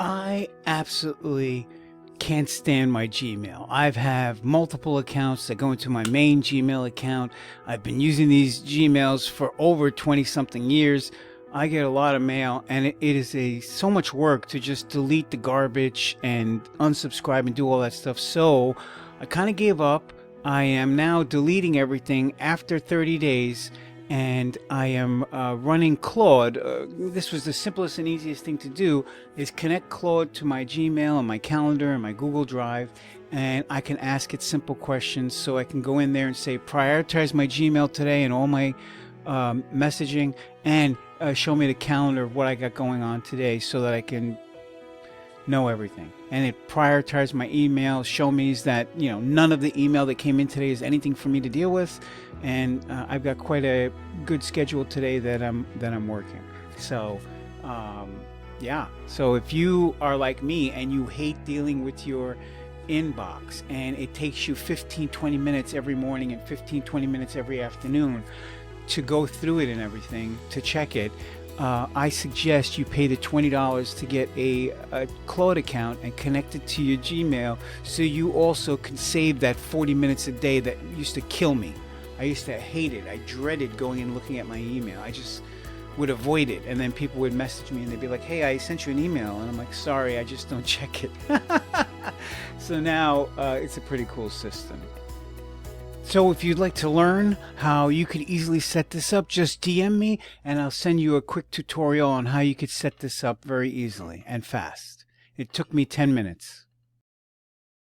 I absolutely can't stand my Gmail. I've have multiple accounts that go into my main Gmail account. I've been using these Gmails for over 20 something years. I get a lot of mail, and it is so much work to just delete the garbage and unsubscribe and do all that stuff. So I kind of gave up. I am now deleting everything after 30 days, and I am running Claude. This was the simplest and easiest thing to do, is connect Claude to my Gmail and my calendar and my Google Drive, and I can ask it simple questions. So I can go in there and say, prioritize my Gmail today and all my messaging, and show me the calendar of what I got going on today, so that I can know everything. And it prioritized my email, show me that none of the email that came in today is anything for me to deal with, and I've got quite a good schedule today that I'm working. So yeah, so if you are like me and you hate dealing with your inbox, and it takes you 15-20 minutes every morning and 15-20 minutes every afternoon to go through it and everything, to check it, I suggest you pay the $20 to get a Claude account and connect it to your Gmail, so you also can save that 40 minutes a day that used to kill me. I used to hate it. I dreaded going and looking at my email. I just would avoid it, and then people would message me and they'd be like, hey, I sent you an email, and I'm like, sorry, I just don't check it. So now it's a pretty cool system. So if you'd like to learn how you could easily set this up, just DM me and I'll send you a quick tutorial on how you could set this up very easily and fast. It took me 10 minutes.